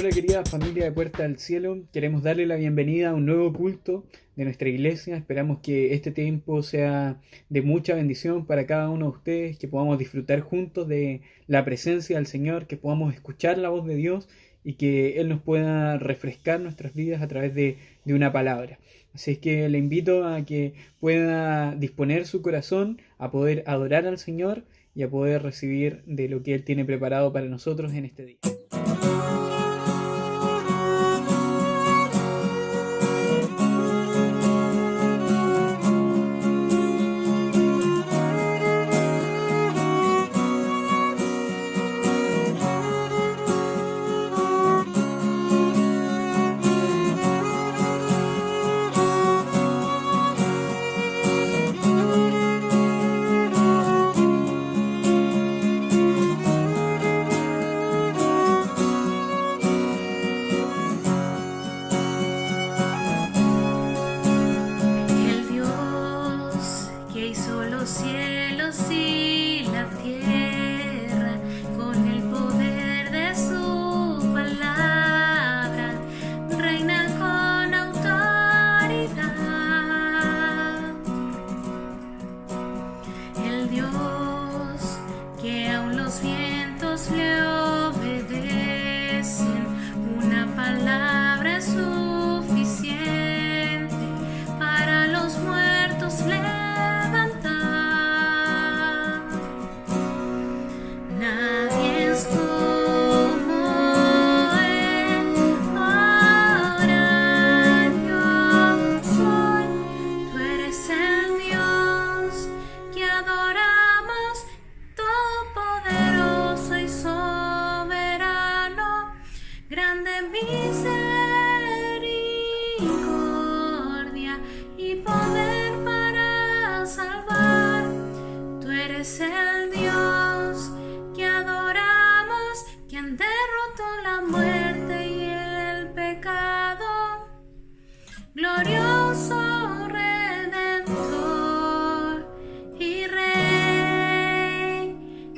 nuestra querida familia de Puerta del Cielo. Queremos darle la bienvenida a un nuevo culto de nuestra iglesia. Esperamos que este tiempo sea de mucha bendición para cada uno de ustedes, que podamos disfrutar juntos de la presencia del Señor, que podamos escuchar la voz de Dios y que Él nos pueda refrescar nuestras vidas a través de una palabra. Así es que le invito a que pueda disponer su corazón a poder adorar al Señor y a poder recibir de lo que Él tiene preparado para nosotros en este día. El Dios que hizo los cielos y la tierra con el poder de su palabra, reina con autoridad. El Dios que aun los vientos le obedecen, una palabra es suficiente para los muertos levantar. Nadie es como Él, ahora yo soy. Tú eres el Dios que adoramos, todopoderoso y soberano, grande misericordia y poder para salvar. Tú eres el Dios que adoramos, quien derrotó la muerte y el pecado. Glorioso Redentor y Rey,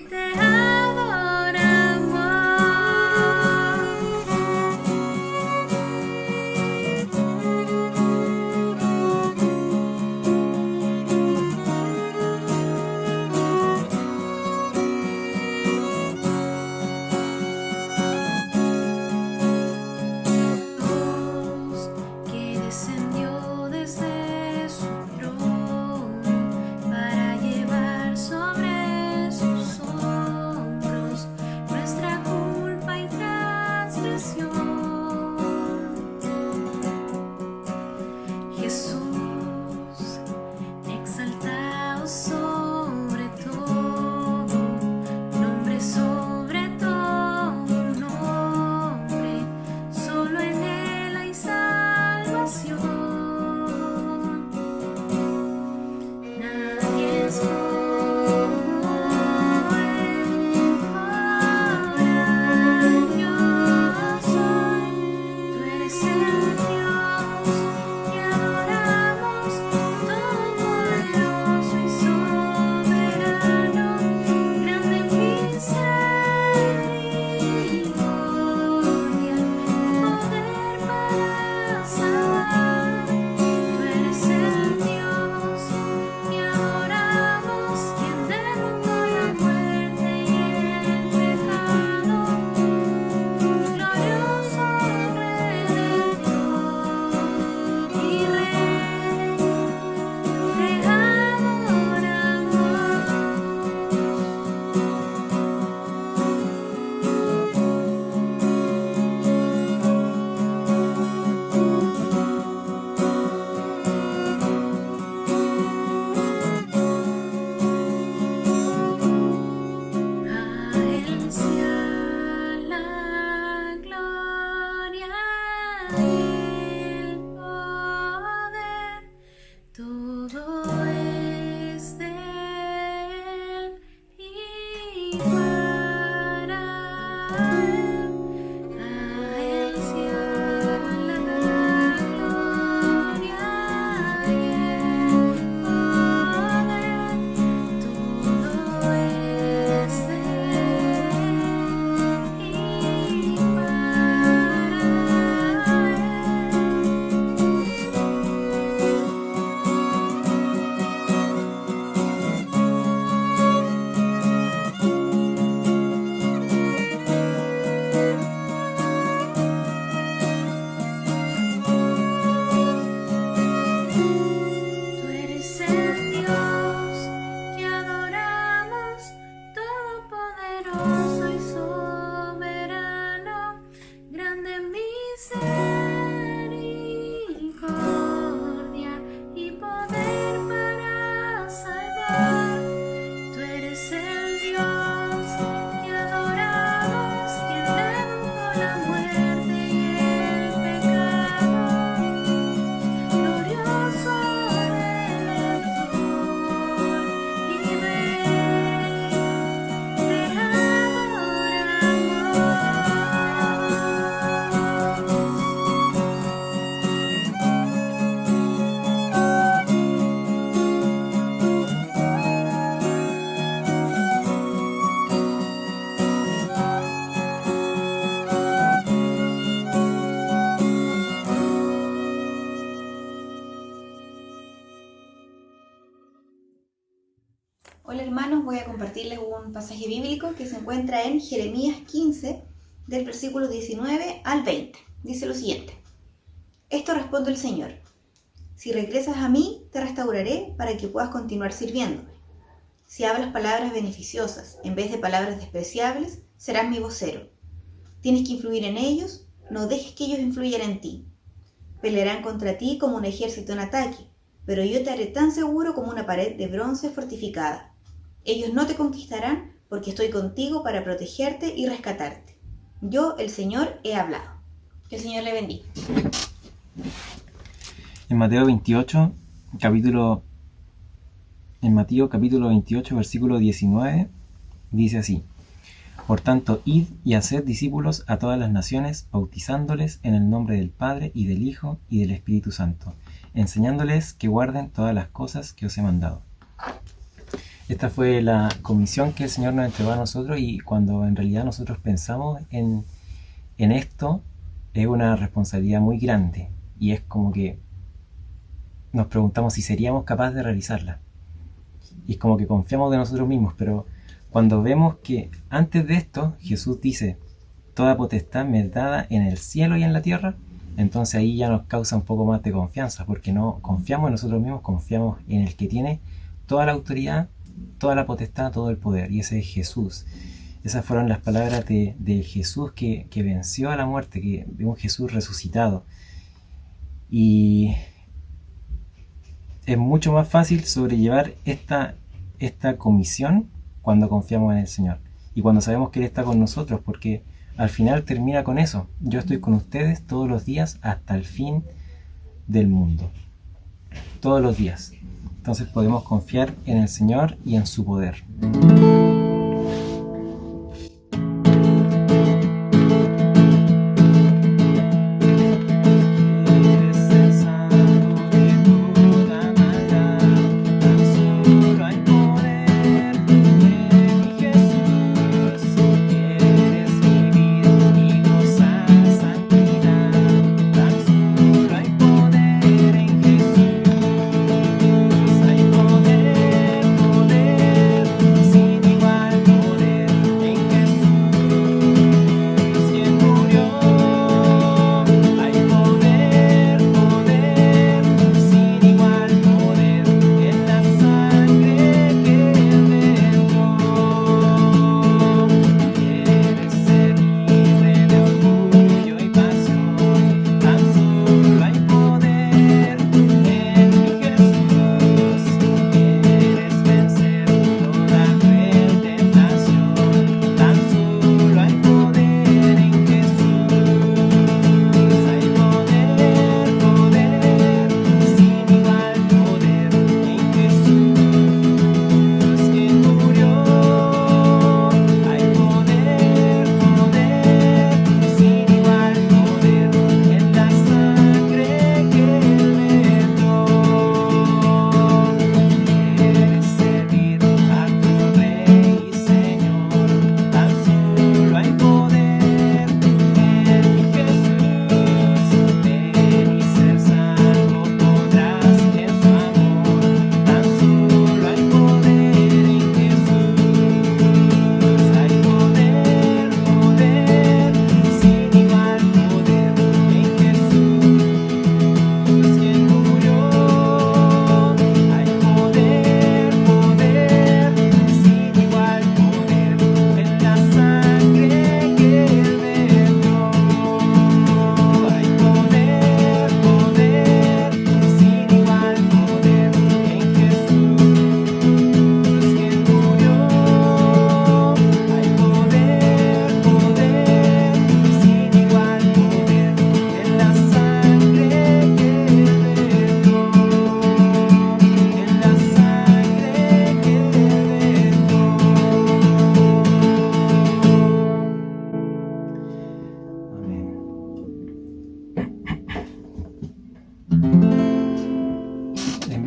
te adoramos. Hola hermanos, voy a compartirles un pasaje bíblico que se encuentra en Jeremías 15, del versículo 19 al 20. Dice lo siguiente: Esto responde el Señor: si regresas a mí, te restauraré para que puedas continuar sirviéndome. Si hablas palabras beneficiosas en vez de palabras despreciables, serás mi vocero. Tienes que influir en ellos, no dejes que ellos influyan en ti. Pelearán contra ti como un ejército en ataque, pero yo te haré tan seguro como una pared de bronce fortificada. Ellos no te conquistarán porque estoy contigo para protegerte y rescatarte. Yo, el Señor, he hablado. Que el Señor le bendiga. En Mateo capítulo 28, versículo 19, dice así: Por tanto, id y haced discípulos a todas las naciones, bautizándoles en el nombre del Padre y del Hijo y del Espíritu Santo, enseñándoles que guarden todas las cosas que os he mandado. Esta fue la comisión que el Señor nos entregó a nosotros, y cuando en realidad nosotros pensamos en esto, es una responsabilidad muy grande, y es como que nos preguntamos si seríamos capaces de realizarla. Y es como que confiamos de nosotros mismos, pero cuando vemos que antes de esto Jesús dice: toda potestad me es dada en el cielo y en la tierra, entonces ahí ya nos causa un poco más de confianza, porque no confiamos en nosotros mismos, confiamos en el que tiene toda la autoridad, toda la potestad, todo el poder, y ese es Jesús. Esas fueron las palabras de Jesús que venció a la muerte, de un Jesús resucitado. Y es mucho más fácil sobrellevar esta comisión cuando confiamos en el Señor y cuando sabemos que Él está con nosotros, porque al final termina con eso: yo estoy con ustedes todos los días hasta el fin del mundo, todos los días. Entonces podemos confiar en el Señor y en su poder.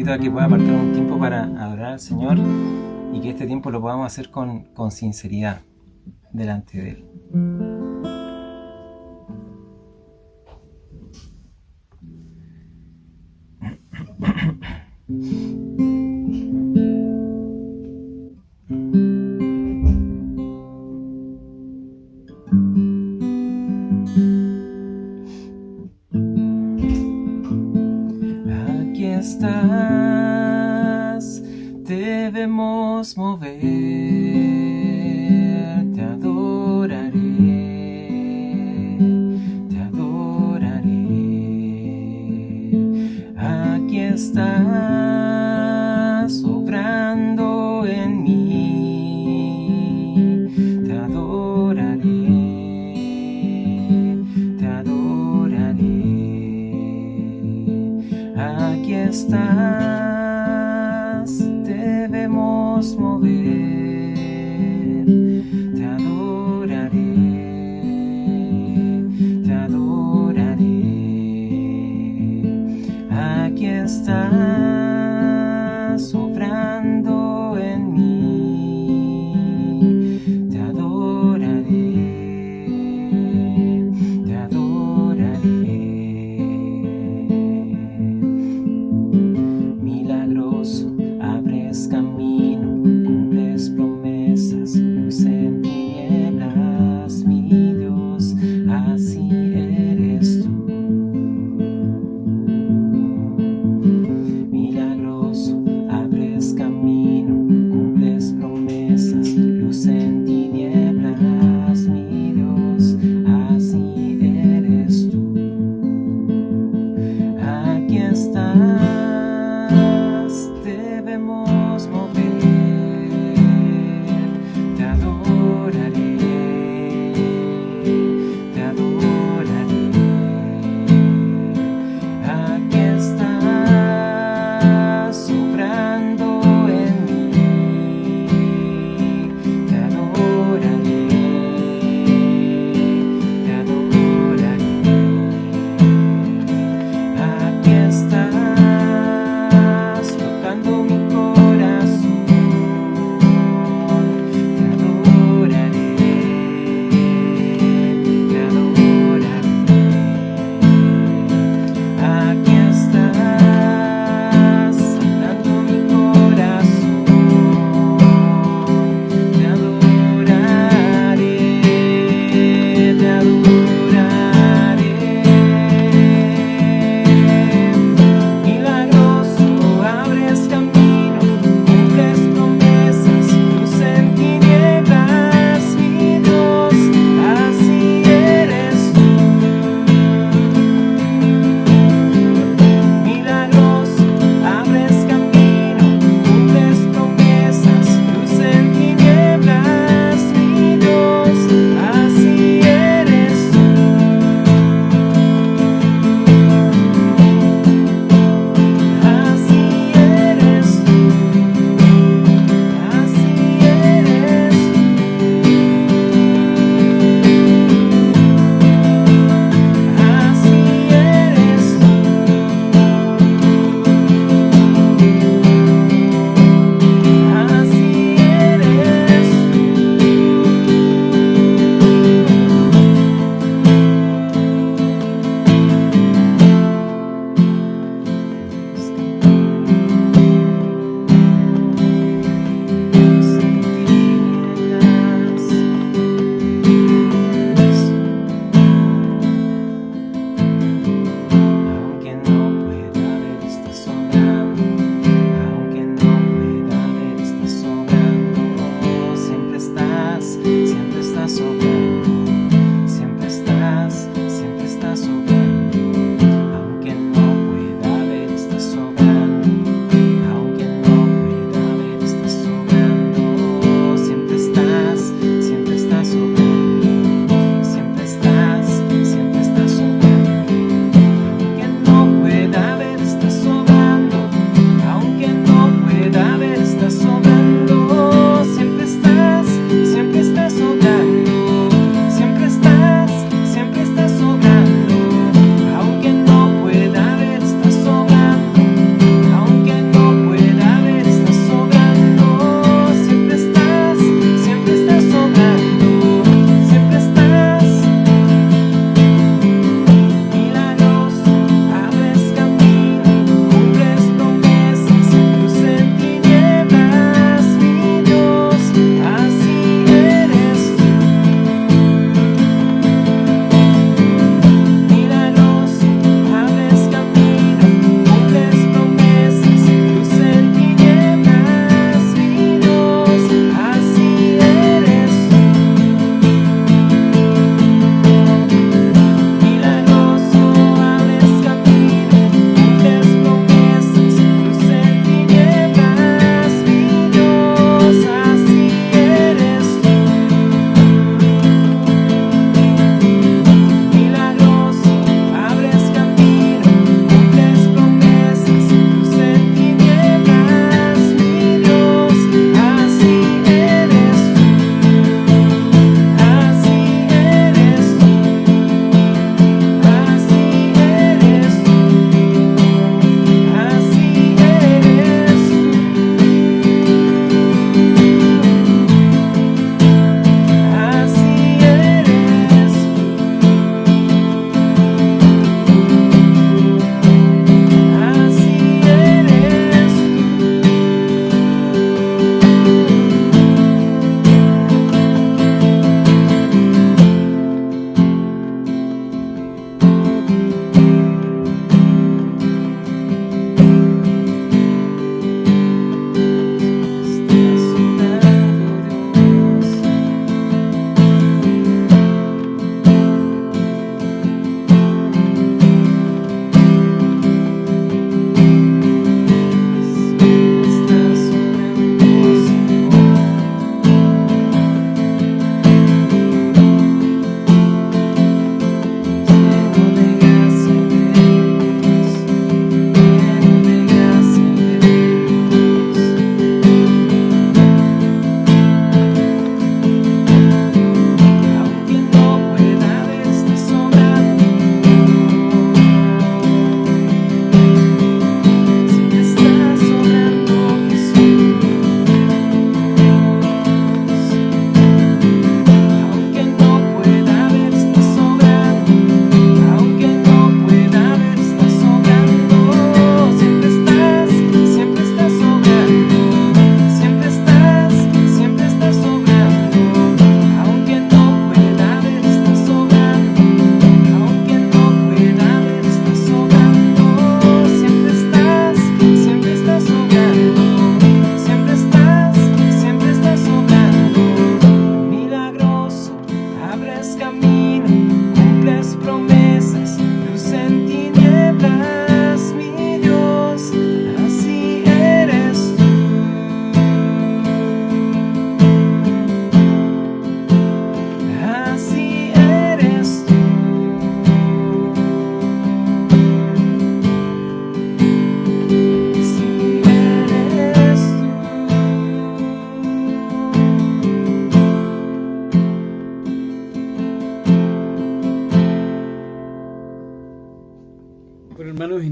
A que pueda apartar un tiempo para adorar al Señor, y que este tiempo lo podamos hacer con sinceridad delante de Él. mover, te adoraré, te adoraré. Aquí estás obrando en mí, te adoraré, te adoraré. Aquí estás, debemos mover, te adoraré, te adoraré. Aquí estás obrando en mí, te adoraré, te adoraré. Milagroso, abres camino, cumples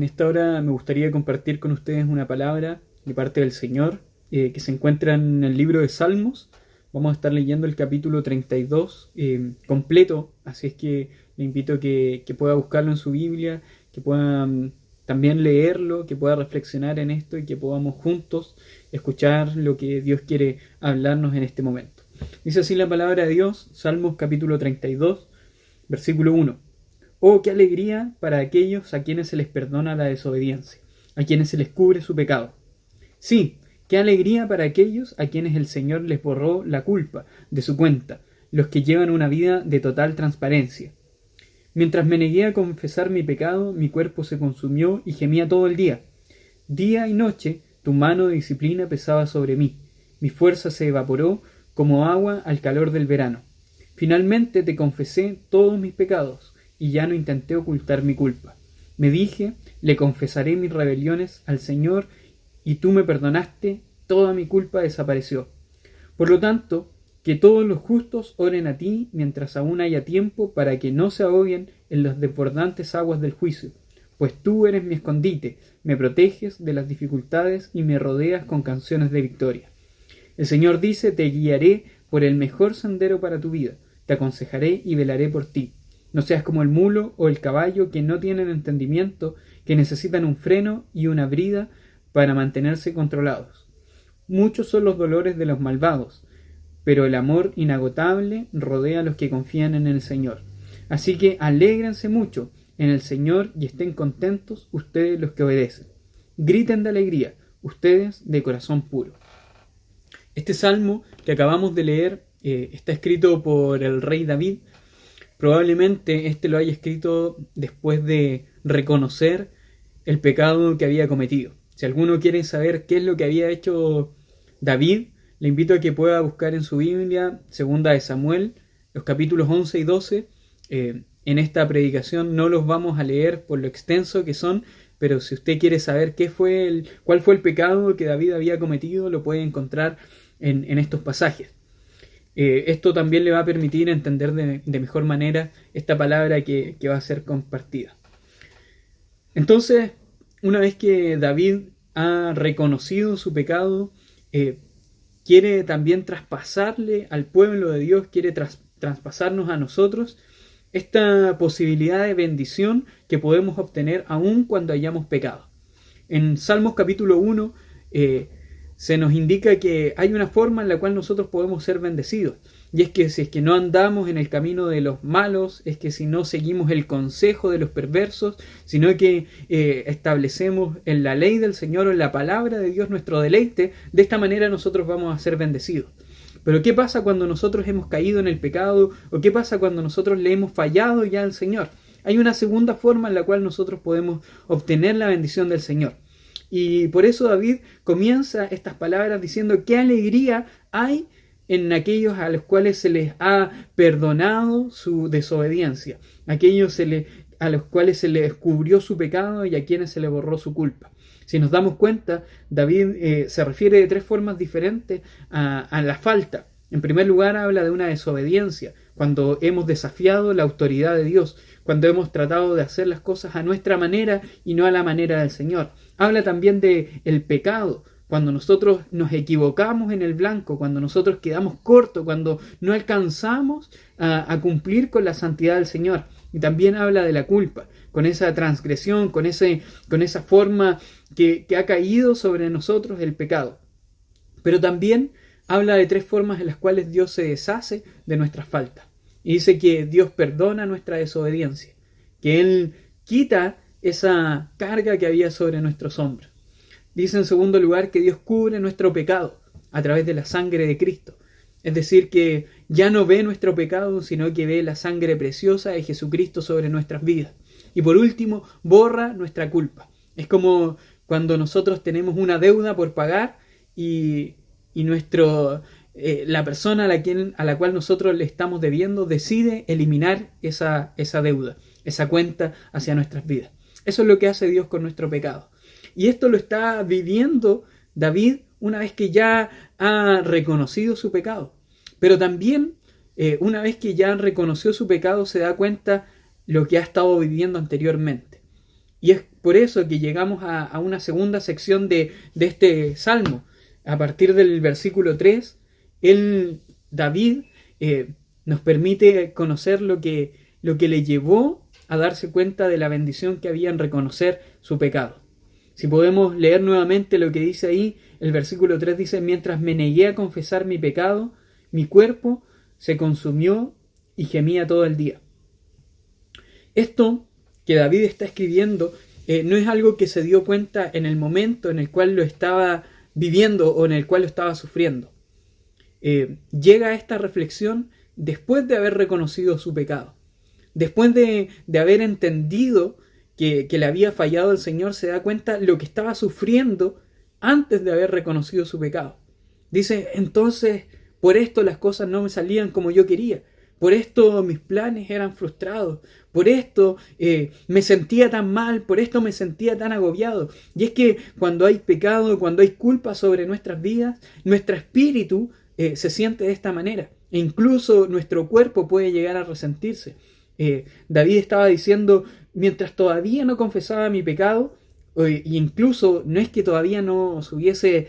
En esta hora me gustaría compartir con ustedes una palabra de parte del Señor que se encuentra en el libro de Salmos. Vamos a estar leyendo el capítulo 32 completo, así es que le invito a que pueda buscarlo en su Biblia, que pueda también leerlo, que pueda reflexionar en esto y que podamos juntos escuchar lo que Dios quiere hablarnos en este momento. Dice así la palabra de Dios, Salmos capítulo 32, versículo 1. Oh, qué alegría para aquellos a quienes se les perdona la desobediencia, a quienes se les cubre su pecado. Sí, qué alegría para aquellos a quienes el Señor les borró la culpa de su cuenta, los que llevan una vida de total transparencia. Mientras me negué a confesar mi pecado, mi cuerpo se consumió y gemía todo el día. Día y noche tu mano de disciplina pesaba sobre mí. Mi fuerza se evaporó como agua al calor del verano. Finalmente te confesé todos mis pecados y ya no intenté ocultar mi culpa. Me dije, le confesaré mis rebeliones al Señor y tú me perdonaste, toda mi culpa desapareció. Por lo tanto, que todos los justos oren a ti mientras aún haya tiempo para que no se ahoguen en las desbordantes aguas del juicio, pues tú eres mi escondite, me proteges de las dificultades y me rodeas con canciones de victoria. El Señor dice, te guiaré por el mejor sendero para tu vida, te aconsejaré y velaré por ti. No seas como el mulo o el caballo que no tienen entendimiento, que necesitan un freno y una brida para mantenerse controlados. Muchos son los dolores de los malvados, pero el amor inagotable rodea a los que confían en el Señor. Así que alégrense mucho en el Señor y estén contentos ustedes los que obedecen. Griten de alegría, ustedes de corazón puro. Este salmo que acabamos de leer está escrito por el rey David. Probablemente este lo haya escrito después de reconocer el pecado que había cometido. Si alguno quiere saber qué es lo que había hecho David, le invito a que pueda buscar en su Biblia, segunda de Samuel, los capítulos 11 y 12. En esta predicación no los vamos a leer por lo extenso que son, pero si usted quiere saber cuál fue el pecado que David había cometido, lo puede encontrar en estos pasajes. Esto también le va a permitir entender de mejor manera esta palabra que va a ser compartida. Entonces, una vez que David ha reconocido su pecado, quiere también traspasarle al pueblo de Dios, quiere traspasarnos a nosotros esta posibilidad de bendición que podemos obtener aun cuando hayamos pecado. En Salmos capítulo 1 se nos indica que hay una forma en la cual nosotros podemos ser bendecidos. Y es que si es que no andamos en el camino de los malos, es que si no seguimos el consejo de los perversos, sino que establecemos en la ley del Señor o en la palabra de Dios nuestro deleite, de esta manera nosotros vamos a ser bendecidos. Pero ¿qué pasa cuando nosotros hemos caído en el pecado? ¿O qué pasa cuando nosotros le hemos fallado ya al Señor? Hay una segunda forma en la cual nosotros podemos obtener la bendición del Señor. Y por eso David comienza estas palabras diciendo qué alegría hay en aquellos a los cuales se les ha perdonado su desobediencia, aquellos a los cuales se les descubrió su pecado y a quienes se les borró su culpa. Si nos damos cuenta, David se refiere de tres formas diferentes a la falta. En primer lugar, habla de una desobediencia, cuando hemos desafiado la autoridad de Dios, cuando hemos tratado de hacer las cosas a nuestra manera y no a la manera del Señor. Habla también de el pecado, cuando nosotros nos equivocamos en el blanco, cuando nosotros quedamos cortos, cuando no alcanzamos a cumplir con la santidad del Señor. Y también habla de la culpa, con esa transgresión, con esa forma que ha caído sobre nosotros el pecado. Pero también habla de tres formas en las cuales Dios se deshace de nuestras faltas. Y dice que Dios perdona nuestra desobediencia, que Él quita esa carga que había sobre nuestros hombros. Dice en segundo lugar que Dios cubre nuestro pecado a través de la sangre de Cristo. Es decir, que ya no ve nuestro pecado, sino que ve la sangre preciosa de Jesucristo sobre nuestras vidas. Y por último, borra nuestra culpa. Es como cuando nosotros tenemos una deuda por pagar y la persona a la cual nosotros le estamos debiendo decide eliminar esa deuda, esa cuenta hacia nuestras vidas. Eso es lo que hace Dios con nuestro pecado. Y esto lo está viviendo David una vez que ya ha reconocido su pecado. Pero también, una vez que ya reconoció su pecado, se da cuenta lo que ha estado viviendo anteriormente. Y es por eso que llegamos a una segunda sección de este salmo. A partir del versículo 3, David, nos permite conocer lo que le llevó a darse cuenta de la bendición que había en reconocer su pecado. Si podemos leer nuevamente lo que dice ahí, el versículo 3 dice: mientras me negué a confesar mi pecado, mi cuerpo se consumió y gemía todo el día. Esto que David está escribiendo no es algo que se dio cuenta en el momento en el cual lo estaba viviendo o en el cual lo estaba sufriendo. Llega a esta reflexión después de haber reconocido su pecado. Después de haber entendido que le había fallado el Señor, se da cuenta lo que estaba sufriendo antes de haber reconocido su pecado. Dice: entonces, por esto las cosas no me salían como yo quería. Por esto mis planes eran frustrados. Por esto me sentía tan mal. Por esto me sentía tan agobiado. Y es que cuando hay pecado, cuando hay culpa sobre nuestras vidas, nuestro espíritu se siente de esta manera. E incluso nuestro cuerpo puede llegar a resentirse. David estaba diciendo: mientras todavía no confesaba mi pecado, e incluso no es que todavía no se hubiese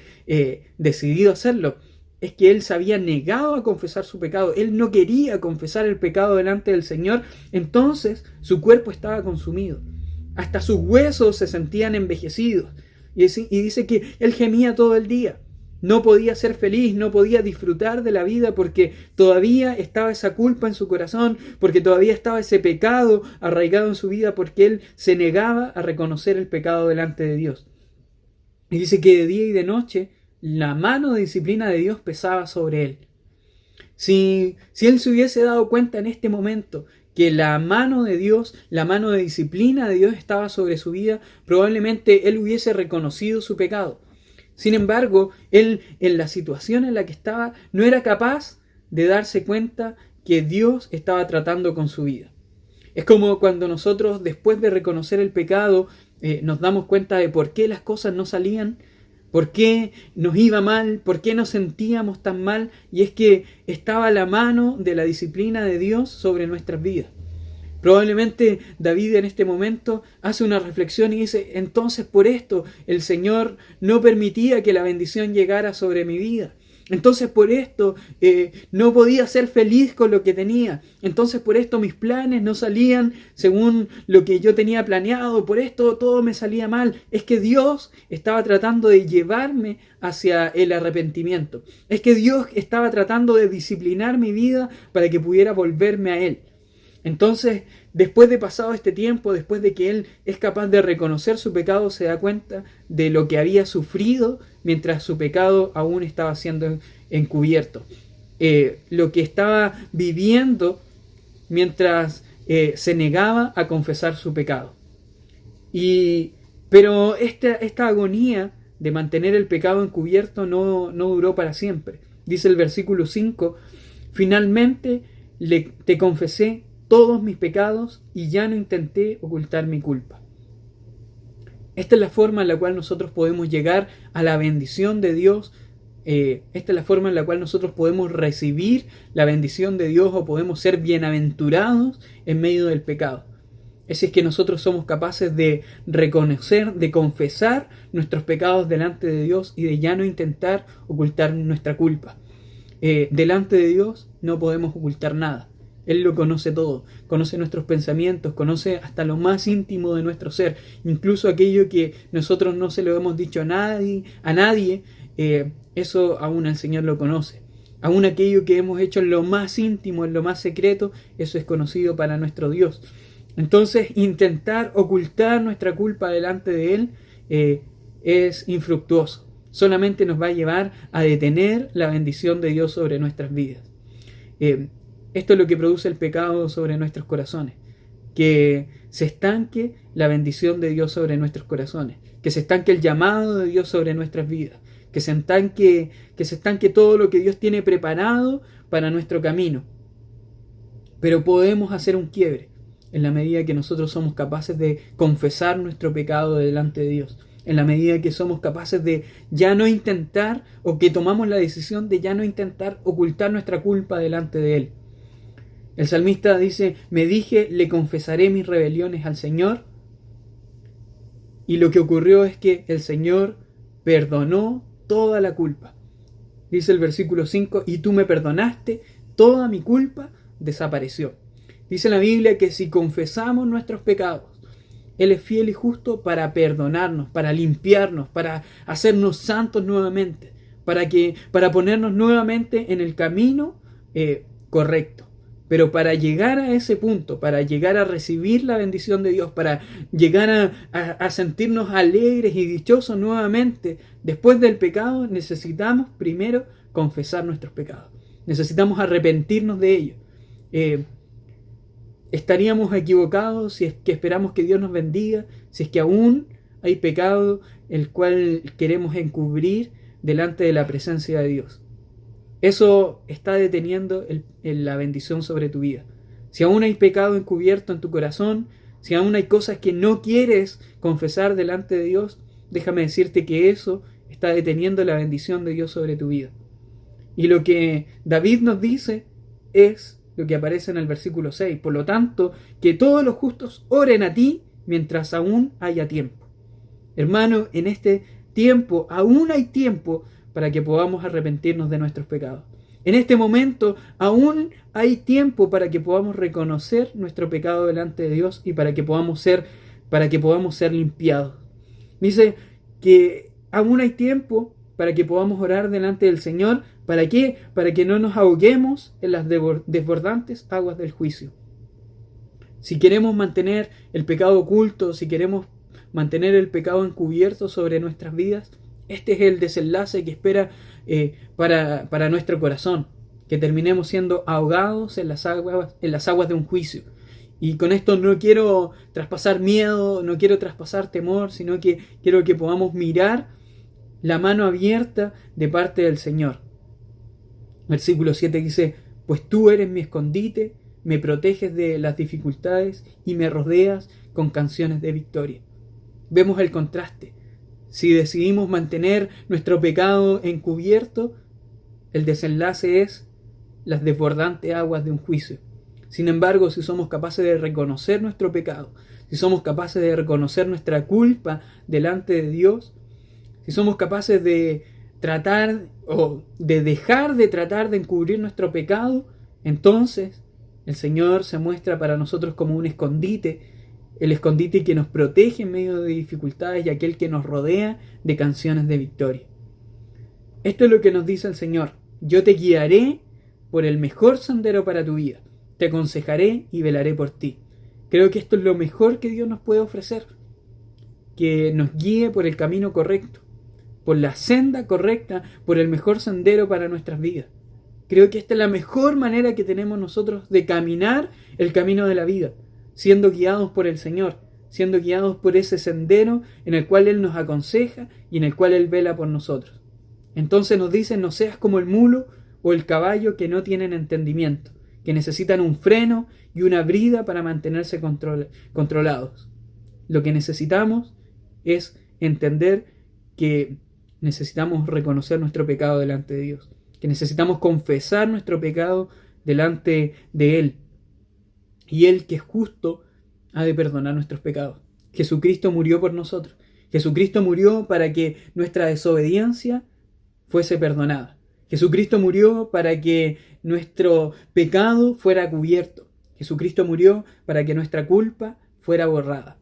decidido hacerlo, es que él se había negado a confesar su pecado. Él no quería confesar el pecado delante del Señor. Entonces su cuerpo estaba consumido. Hasta sus huesos se sentían envejecidos. Y dice que él gemía todo el día. No podía ser feliz, no podía disfrutar de la vida porque todavía estaba esa culpa en su corazón, porque todavía estaba ese pecado arraigado en su vida, porque él se negaba a reconocer el pecado delante de Dios. Y dice que de día y de noche la mano de disciplina de Dios pesaba sobre él. Si él se hubiese dado cuenta en este momento que la mano de Dios, la mano de disciplina de Dios estaba sobre su vida, probablemente él hubiese reconocido su pecado. Sin embargo, él, en la situación en la que estaba, no era capaz de darse cuenta que Dios estaba tratando con su vida. Es como cuando nosotros, después de reconocer el pecado, nos damos cuenta de por qué las cosas no salían, por qué nos iba mal, por qué nos sentíamos tan mal, y es que estaba la mano de la disciplina de Dios sobre nuestras vidas. Probablemente David en este momento hace una reflexión y dice: entonces por esto el Señor no permitía que la bendición llegara sobre mi vida. Entonces por esto no podía ser feliz con lo que tenía. Entonces por esto mis planes no salían según lo que yo tenía planeado. Por esto todo me salía mal. Es que Dios estaba tratando de llevarme hacia el arrepentimiento. Es que Dios estaba tratando de disciplinar mi vida para que pudiera volverme a Él. Entonces, después de pasado este tiempo, después de que él es capaz de reconocer su pecado, se da cuenta de lo que había sufrido mientras su pecado aún estaba siendo encubierto. Lo que estaba viviendo mientras se negaba a confesar su pecado. Pero esta agonía de mantener el pecado encubierto no duró para siempre. Dice el versículo 5: finalmente te confesé todos mis pecados y ya no intenté ocultar mi culpa. Esta es la forma en la cual nosotros podemos llegar a la bendición de Dios. Esta es la forma en la cual nosotros podemos recibir la bendición de Dios o podemos ser bienaventurados en medio del pecado. Es que nosotros somos capaces de reconocer, de confesar nuestros pecados delante de Dios y de ya no intentar ocultar nuestra culpa. Delante de Dios no podemos ocultar nada. Él lo conoce todo, conoce nuestros pensamientos, conoce hasta lo más íntimo de nuestro ser, incluso aquello que nosotros no se lo hemos dicho a nadie, eso aún el Señor lo conoce. Aún aquello que hemos hecho en lo más íntimo, en lo más secreto, eso es conocido para nuestro Dios. Entonces, intentar ocultar nuestra culpa delante de Él es infructuoso. Solamente nos va a llevar a detener la bendición de Dios sobre nuestras vidas. Esto es lo que produce el pecado sobre nuestros corazones. Que se estanque la bendición de Dios sobre nuestros corazones. Que se estanque el llamado de Dios sobre nuestras vidas. Que se estanque todo lo que Dios tiene preparado para nuestro camino. Pero podemos hacer un quiebre en la medida que nosotros somos capaces de confesar nuestro pecado delante de Dios. En la medida que somos capaces de ya no intentar, o que tomamos la decisión de ya no intentar ocultar nuestra culpa delante de Él. El salmista dice: me dije, le confesaré mis rebeliones al Señor, Y lo que ocurrió es que el Señor perdonó toda la culpa. Dice el versículo 5, y tú me perdonaste, toda mi culpa desapareció. Dice la Biblia que si confesamos nuestros pecados, Él es fiel y justo para perdonarnos, para limpiarnos, para hacernos santos nuevamente, para ponernos nuevamente en el camino correcto. Pero para llegar a ese punto, para llegar a recibir la bendición de Dios, para llegar a sentirnos alegres y dichosos nuevamente, después del pecado, necesitamos primero confesar nuestros pecados. Necesitamos arrepentirnos de ellos. Estaríamos equivocados si es que esperamos que Dios nos bendiga, si es que aún hay pecado el cual queremos encubrir delante de la presencia de Dios. Eso está deteniendo la bendición sobre tu vida. Si aún hay pecado encubierto en tu corazón, si aún hay cosas que no quieres confesar delante de Dios, déjame decirte que eso está deteniendo la bendición de Dios sobre tu vida. Y lo que David nos dice es lo que aparece en el versículo 6. Por lo tanto, que todos los justos oren a ti mientras aún haya tiempo. Hermano, en este tiempo, aún hay tiempo para que podamos arrepentirnos de nuestros pecados. En este momento aún hay tiempo para que podamos reconocer nuestro pecado delante de Dios y para que podamos ser limpiados. Dice que aún hay tiempo para que podamos orar delante del Señor. ¿Para qué? Para que no nos ahoguemos en las desbordantes aguas del juicio. Si queremos mantener el pecado oculto, si queremos mantener el pecado encubierto sobre nuestras vidas, este es el desenlace que espera para nuestro corazón, que terminemos siendo ahogados en las aguas de un juicio. Y con esto no quiero traspasar miedo, no quiero traspasar temor, sino que quiero que podamos mirar la mano abierta de parte del Señor. Versículo 7 dice, pues tú eres mi escondite, me proteges de las dificultades y me rodeas con canciones de victoria. Vemos el contraste. Si decidimos mantener nuestro pecado encubierto, el desenlace es las desbordantes aguas de un juicio. Sin embargo, si somos capaces de reconocer nuestro pecado, si somos capaces de reconocer nuestra culpa delante de Dios, si somos capaces de tratar o de dejar de tratar de encubrir nuestro pecado, entonces el Señor se muestra para nosotros como un escondite, el escondite que nos protege en medio de dificultades y aquel que nos rodea de canciones de victoria. Esto es lo que nos dice el Señor. Yo te guiaré por el mejor sendero para tu vida. Te aconsejaré y velaré por ti. Creo que esto es lo mejor que Dios nos puede ofrecer. Que nos guíe por el camino correcto, por la senda correcta, por el mejor sendero para nuestras vidas. Creo que esta es la mejor manera que tenemos nosotros de caminar el camino de la vida, siendo guiados por el Señor, siendo guiados por ese sendero en el cual Él nos aconseja y en el cual Él vela por nosotros. Entonces nos dicen, no seas como el mulo o el caballo que no tienen entendimiento, que necesitan un freno y una brida para mantenerse controlados. Lo que necesitamos es entender que necesitamos reconocer nuestro pecado delante de Dios, que necesitamos confesar nuestro pecado delante de Él. Y Él, que es justo, ha de perdonar nuestros pecados. Jesucristo murió por nosotros. Jesucristo murió para que nuestra desobediencia fuese perdonada. Jesucristo murió para que nuestro pecado fuera cubierto. Jesucristo murió para que nuestra culpa fuera borrada.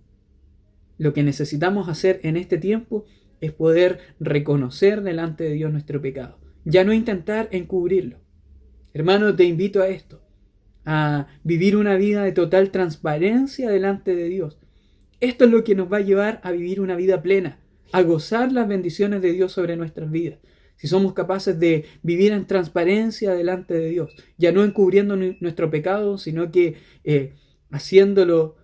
Lo que necesitamos hacer en este tiempo es poder reconocer delante de Dios nuestro pecado. Ya no intentar encubrirlo. Hermano, te invito a esto, a vivir una vida de total transparencia delante de Dios. Esto es lo que nos va a llevar a vivir una vida plena, a gozar las bendiciones de Dios sobre nuestras vidas. Si somos capaces de vivir en transparencia delante de Dios, ya no encubriendo nuestro pecado, sino que haciéndolo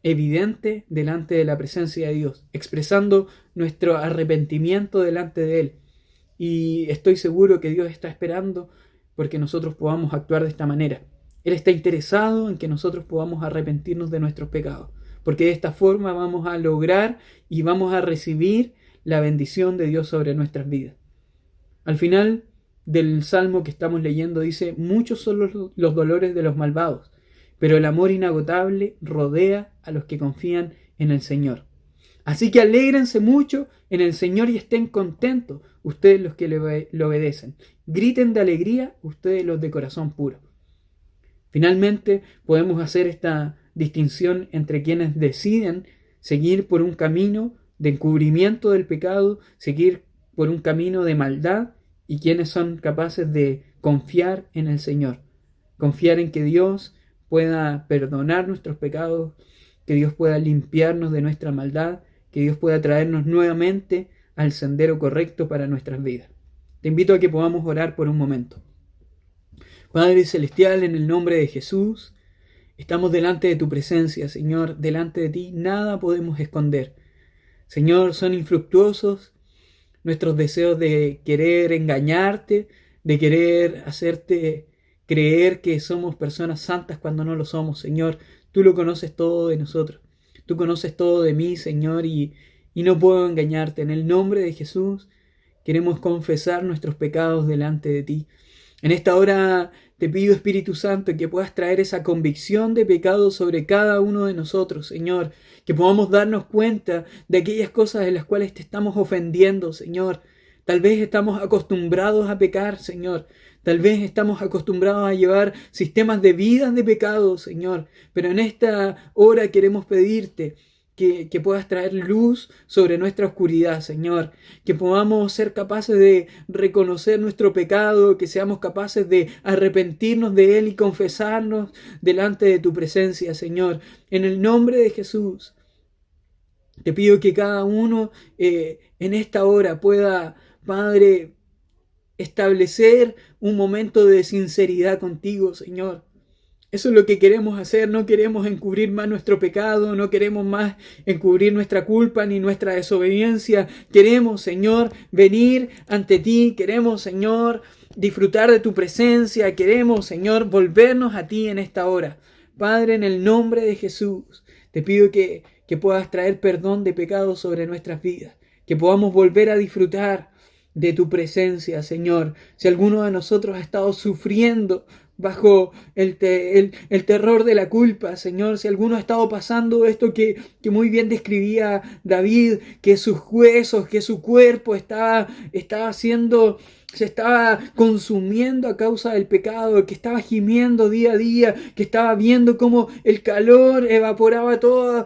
evidente delante de la presencia de Dios, expresando nuestro arrepentimiento delante de Él. Y estoy seguro que Dios está esperando porque nosotros podamos actuar de esta manera. Él está interesado en que nosotros podamos arrepentirnos de nuestros pecados, porque de esta forma vamos a lograr y vamos a recibir la bendición de Dios sobre nuestras vidas. Al final del salmo que estamos leyendo dice, muchos son los dolores de los malvados, pero el amor inagotable rodea a los que confían en el Señor. Así que alégrense mucho en el Señor y estén contentos, ustedes los que le obedecen. Griten de alegría, ustedes los de corazón puro. Finalmente, podemos hacer esta distinción entre quienes deciden seguir por un camino de encubrimiento del pecado, seguir por un camino de maldad, y quienes son capaces de confiar en el Señor, confiar en que Dios pueda perdonar nuestros pecados, que Dios pueda limpiarnos de nuestra maldad, que Dios pueda traernos nuevamente al sendero correcto para nuestras vidas. Te invito a que podamos orar por un momento. Padre Celestial, en el nombre de Jesús, estamos delante de tu presencia, Señor, delante de ti nada podemos esconder. Señor, son infructuosos nuestros deseos de querer engañarte, de querer hacerte creer que somos personas santas cuando no lo somos, Señor. Tú lo conoces todo de nosotros. Tú conoces todo de mí, Señor, y no puedo engañarte. En el nombre de Jesús queremos confesar nuestros pecados delante de ti. En esta hora te pido, Espíritu Santo, que puedas traer esa convicción de pecado sobre cada uno de nosotros, Señor. Que podamos darnos cuenta de aquellas cosas en las cuales te estamos ofendiendo, Señor. Tal vez estamos acostumbrados a pecar, Señor. Tal vez estamos acostumbrados a llevar sistemas de vida de pecado, Señor. Pero en esta hora queremos pedirte que puedas traer luz sobre nuestra oscuridad, Señor. Que podamos ser capaces de reconocer nuestro pecado, que seamos capaces de arrepentirnos de él y confesarnos delante de tu presencia, Señor. En el nombre de Jesús, te pido que cada uno en esta hora pueda, Padre, establecer un momento de sinceridad contigo, Señor. Eso es lo que queremos hacer. No queremos encubrir más nuestro pecado, no queremos más encubrir nuestra culpa ni nuestra desobediencia. Queremos, Señor, venir ante ti. Queremos, Señor, disfrutar de tu presencia. Queremos, Señor, volvernos a ti en esta hora. Padre, en el nombre de Jesús, te pido que puedas traer perdón de pecados sobre nuestras vidas. Que podamos volver a disfrutar de tu presencia, Señor. Si alguno de nosotros ha estado sufriendo bajo el terror de la culpa, Señor, si alguno ha estado pasando esto que muy bien describía David, que sus huesos, que su cuerpo se estaba consumiendo a causa del pecado, que estaba gimiendo día a día, que estaba viendo cómo el calor evaporaba toda,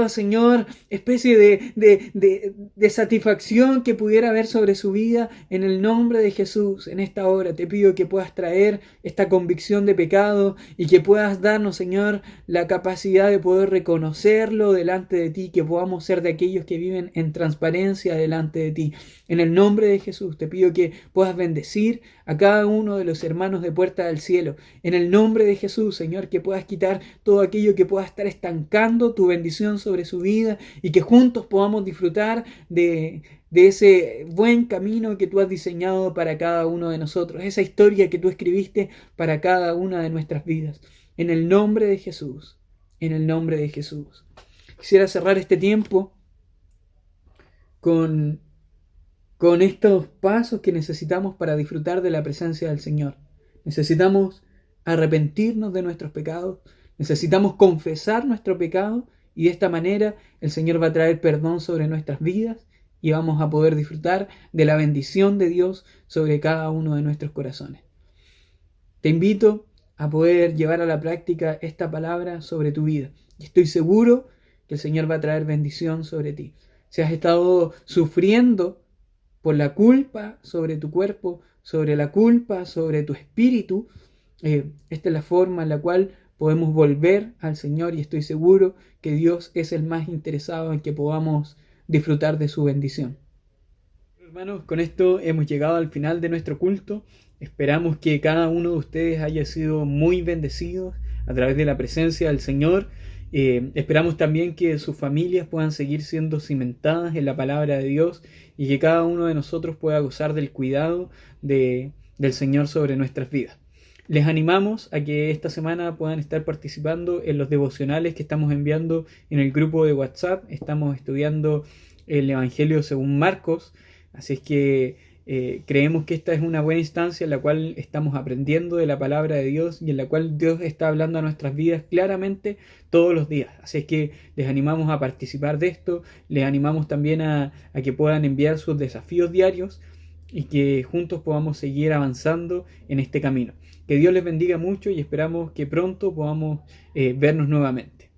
Señor, especie de satisfacción que pudiera haber sobre su vida. En el nombre de Jesús, en esta hora te pido que puedas traer esta convicción de pecado y que puedas darnos, Señor, la capacidad de poder reconocerlo delante de ti, que podamos ser de aquellos que viven en transparencia delante de ti. En el nombre de Jesús te pido que puedas bendecir a cada uno de los hermanos de Puerta del Cielo. En el nombre de Jesús, Señor, que puedas quitar todo aquello que pueda estar estancando tu bendición sobre su vida y que juntos podamos disfrutar de ese buen camino que tú has diseñado para cada uno de nosotros, esa historia que tú escribiste para cada una de nuestras vidas. En el nombre de Jesús, en el nombre de Jesús. Quisiera cerrar este tiempo con estos pasos que necesitamos para disfrutar de la presencia del Señor. Necesitamos arrepentirnos de nuestros pecados, necesitamos confesar nuestro pecado y de esta manera el Señor va a traer perdón sobre nuestras vidas y vamos a poder disfrutar de la bendición de Dios sobre cada uno de nuestros corazones. Te invito a poder llevar a la práctica esta palabra sobre tu vida y estoy seguro que el Señor va a traer bendición sobre ti. Si has estado sufriendo por la culpa sobre tu cuerpo, sobre la culpa sobre tu espíritu, esta es la forma en la cual podemos volver al Señor y estoy seguro que Dios es el más interesado en que podamos disfrutar de su bendición. Hermanos, con esto hemos llegado al final de nuestro culto. Esperamos que cada uno de ustedes haya sido muy bendecidos a través de la presencia del Señor. Esperamos también que sus familias puedan seguir siendo cimentadas en la palabra de Dios y que cada uno de nosotros pueda gozar del cuidado del Señor sobre nuestras vidas. Les animamos a que esta semana puedan estar participando en los devocionales que estamos enviando en el grupo de WhatsApp. Estamos estudiando el Evangelio según Marcos, así es que Creemos que esta es una buena instancia en la cual estamos aprendiendo de la palabra de Dios y en la cual Dios está hablando a nuestras vidas claramente todos los días. Así es que les animamos a participar de esto, les animamos también a que puedan enviar sus desafíos diarios y que juntos podamos seguir avanzando en este camino. Que Dios les bendiga mucho y esperamos que pronto podamos vernos nuevamente.